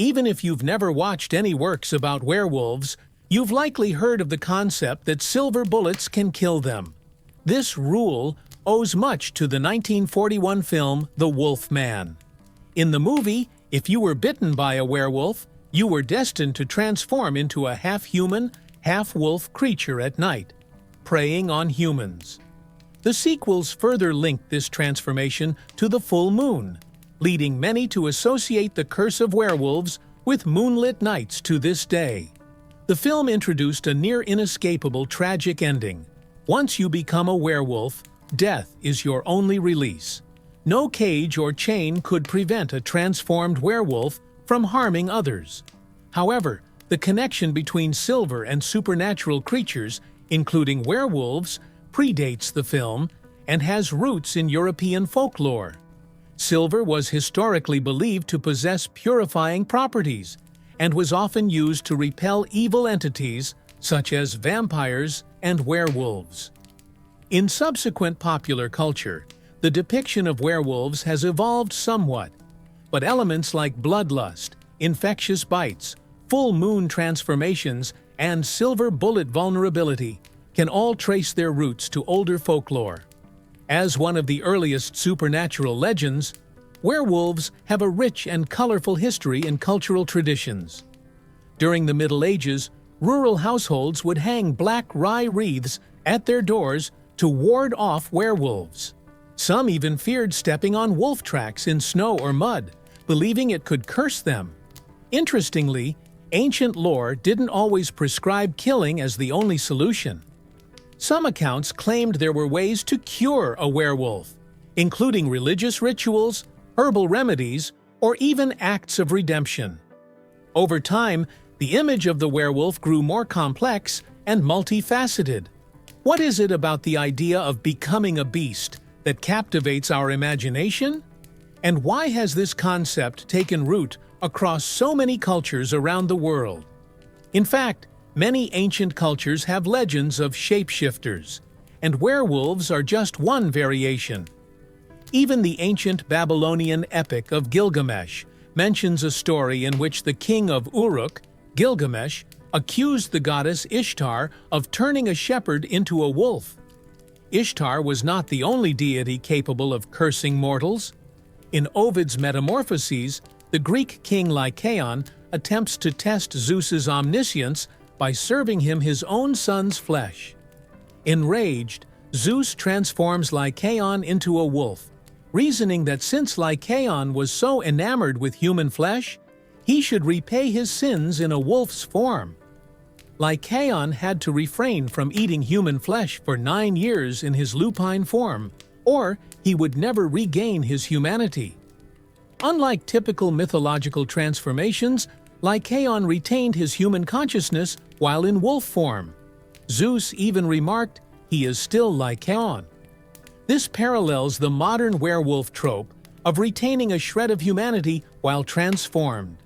Even if you've never watched any works about werewolves, you've likely heard of the concept that silver bullets can kill them. This rule owes much to the 1941 film The Wolf Man. In the movie, if you were bitten by a werewolf, you were destined to transform into a half-human, half-wolf creature at night, preying on humans. The sequels further linked this transformation to the full moon, leading many to associate the curse of werewolves with moonlit nights to this day. The film introduced a near-inescapable tragic ending. Once you become a werewolf, death is your only release. No cage or chain could prevent a transformed werewolf from harming others. However, the connection between silver and supernatural creatures, including werewolves, predates the film and has roots in European folklore. Silver was historically believed to possess purifying properties and was often used to repel evil entities such as vampires and werewolves. In subsequent popular culture, the depiction of werewolves has evolved somewhat, but elements like bloodlust, infectious bites, full moon transformations, and silver bullet vulnerability can all trace their roots to older folklore. As one of the earliest supernatural legends, werewolves have a rich and colorful history in cultural traditions. During the Middle Ages, rural households would hang black rye wreaths at their doors to ward off werewolves. Some even feared stepping on wolf tracks in snow or mud, believing it could curse them. Interestingly, ancient lore didn't always prescribe killing as the only solution. Some accounts claimed there were ways to cure a werewolf, including religious rituals, herbal remedies, or even acts of redemption. Over time, the image of the werewolf grew more complex and multifaceted. What is it about the idea of becoming a beast that captivates our imagination? And why has this concept taken root across so many cultures around the world? In fact, many ancient cultures have legends of shapeshifters, and werewolves are just one variation. Even the ancient Babylonian epic of Gilgamesh mentions a story in which the king of Uruk, Gilgamesh, accused the goddess Ishtar of turning a shepherd into a wolf. Ishtar was not the only deity capable of cursing mortals. In Ovid's Metamorphoses, the Greek king Lycaon attempts to test Zeus's omniscience by serving him his own son's flesh. Enraged, Zeus transforms Lycaon into a wolf, reasoning that since Lycaon was so enamored with human flesh, he should repay his sins in a wolf's form. Lycaon had to refrain from eating human flesh for 9 years in his lupine form, or he would never regain his humanity. Unlike typical mythological transformations, Lycaon retained his human consciousness while in wolf form. Zeus even remarked, "He is still Lycaon." This parallels the modern werewolf trope of retaining a shred of humanity while transformed.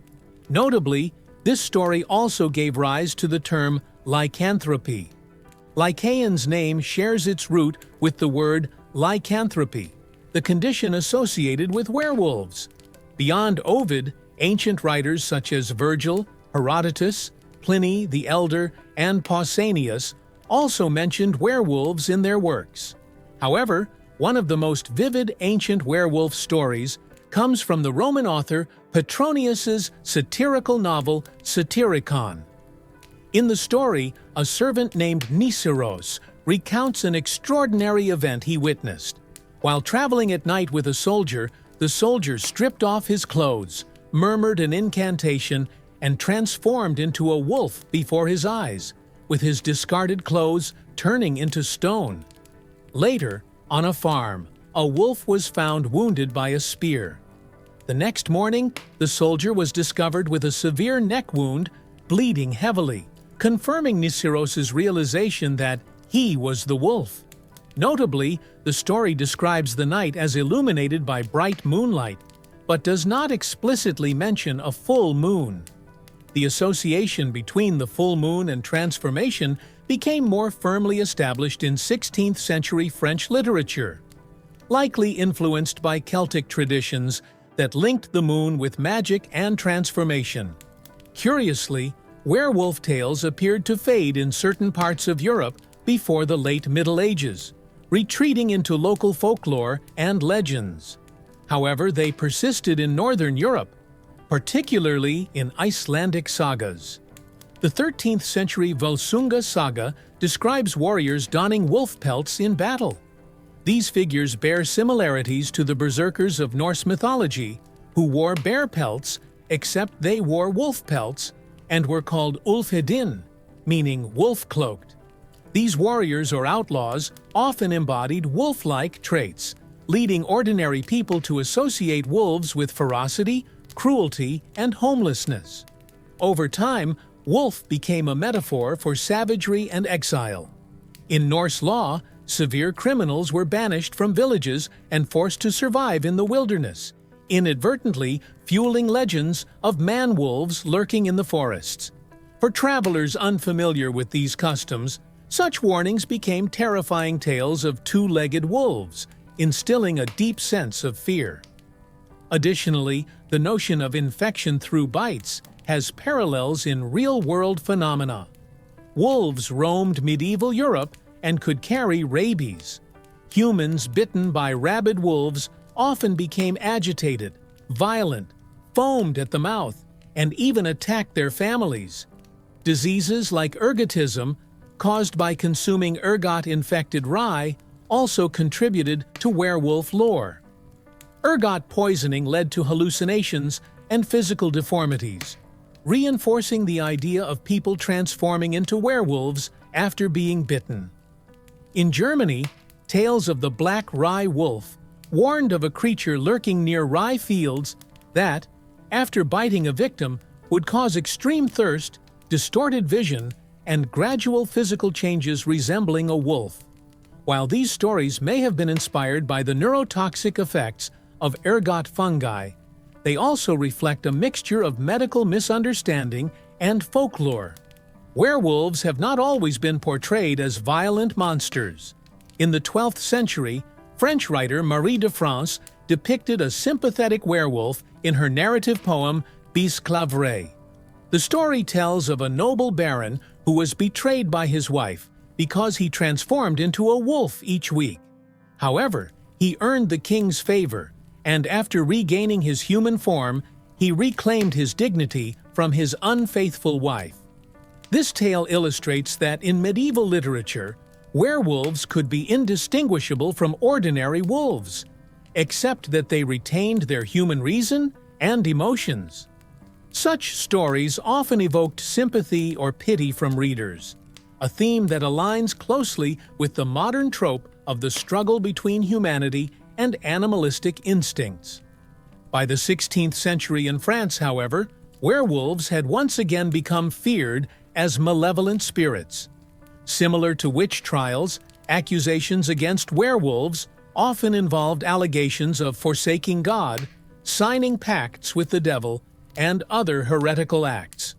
Notably, this story also gave rise to the term lycanthropy. Lycaon's name shares its root with the word lycanthropy, the condition associated with werewolves. Beyond Ovid, ancient writers such as Virgil, Herodotus, Pliny the Elder, and Pausanias also mentioned werewolves in their works. However, one of the most vivid ancient werewolf stories comes from the Roman author Petronius's satirical novel Satyricon. In the story, a servant named Niceros recounts an extraordinary event he witnessed. While traveling at night with a soldier, the soldier stripped off his clothes, murmured an incantation, and transformed into a wolf before his eyes, with his discarded clothes turning into stone. Later, on a farm, a wolf was found wounded by a spear. The next morning, the soldier was discovered with a severe neck wound, bleeding heavily, confirming Niceros's realization that he was the wolf. Notably, the story describes the night as illuminated by bright moonlight, but does not explicitly mention a full moon. The association between the full moon and transformation became more firmly established in 16th century French literature. Likely influenced by Celtic traditions, that linked the moon with magic and transformation. Curiously, werewolf tales appeared to fade in certain parts of Europe before the late Middle Ages, retreating into local folklore and legends. However, they persisted in Northern Europe, particularly in Icelandic sagas. The 13th century Volsunga saga describes warriors donning wolf pelts in battle. These figures bear similarities to the berserkers of Norse mythology, who wore bear pelts, except they wore wolf pelts and were called ulfhedin, meaning wolf-cloaked. These warriors or outlaws often embodied wolf-like traits, leading ordinary people to associate wolves with ferocity, cruelty, and homelessness. Over time, wolf became a metaphor for savagery and exile. In Norse law, severe criminals were banished from villages and forced to survive in the wilderness, inadvertently fueling legends of man-wolves lurking in the forests. For travelers unfamiliar with these customs, such warnings became terrifying tales of two-legged wolves, instilling a deep sense of fear. Additionally, the notion of infection through bites has parallels in real-world phenomena. Wolves roamed medieval Europe and could carry rabies. Humans bitten by rabid wolves often became agitated, violent, foamed at the mouth, and even attacked their families. Diseases like ergotism, caused by consuming ergot-infected rye, also contributed to werewolf lore. Ergot poisoning led to hallucinations and physical deformities, reinforcing the idea of people transforming into werewolves after being bitten. In Germany, tales of the black rye wolf warned of a creature lurking near rye fields that, after biting a victim, would cause extreme thirst, distorted vision, and gradual physical changes resembling a wolf. While these stories may have been inspired by the neurotoxic effects of ergot fungi, they also reflect a mixture of medical misunderstanding and folklore. Werewolves have not always been portrayed as violent monsters. In the 12th century, French writer Marie de France depicted a sympathetic werewolf in her narrative poem Bisclaveret. The story tells of a noble baron who was betrayed by his wife because he transformed into a wolf each week. However, he earned the king's favor, and after regaining his human form, he reclaimed his dignity from his unfaithful wife. This tale illustrates that in medieval literature, werewolves could be indistinguishable from ordinary wolves, except that they retained their human reason and emotions. Such stories often evoked sympathy or pity from readers, a theme that aligns closely with the modern trope of the struggle between humanity and animalistic instincts. By the 16th century in France, however, werewolves had once again become feared as malevolent spirits. Similar to witch trials, accusations against werewolves often involved allegations of forsaking God, signing pacts with the devil, and other heretical acts.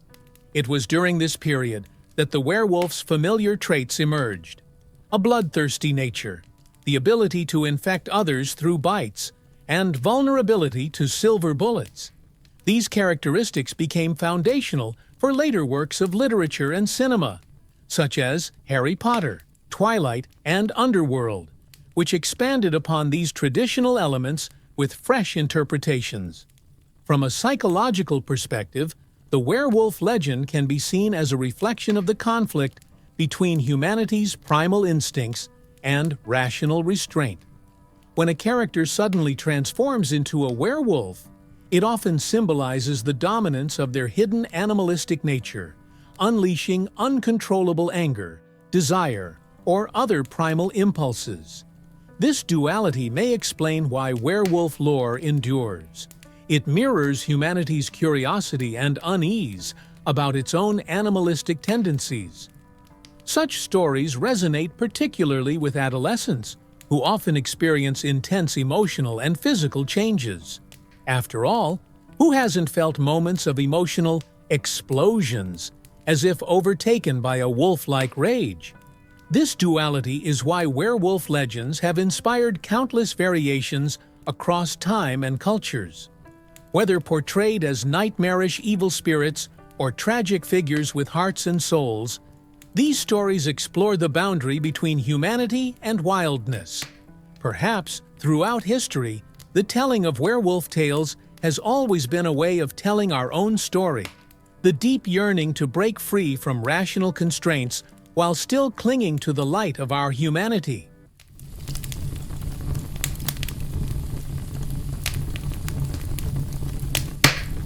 It was during this period that the werewolf's familiar traits emerged: a bloodthirsty nature, the ability to infect others through bites, and vulnerability to silver bullets. These characteristics became foundational for later works of literature and cinema, such as Harry Potter, Twilight, and Underworld, which expanded upon these traditional elements with fresh interpretations. From a psychological perspective, the werewolf legend can be seen as a reflection of the conflict between humanity's primal instincts and rational restraint. When a character suddenly transforms into a werewolf, it often symbolizes the dominance of their hidden animalistic nature, unleashing uncontrollable anger, desire, or other primal impulses. This duality may explain why werewolf lore endures. It mirrors humanity's curiosity and unease about its own animalistic tendencies. Such stories resonate particularly with adolescents, who often experience intense emotional and physical changes. After all, who hasn't felt moments of emotional explosions, as if overtaken by a wolf-like rage? This duality is why werewolf legends have inspired countless variations across time and cultures. Whether portrayed as nightmarish evil spirits or tragic figures with hearts and souls, these stories explore the boundary between humanity and wildness. Perhaps, throughout history, the telling of werewolf tales has always been a way of telling our own story, the deep yearning to break free from rational constraints while still clinging to the light of our humanity.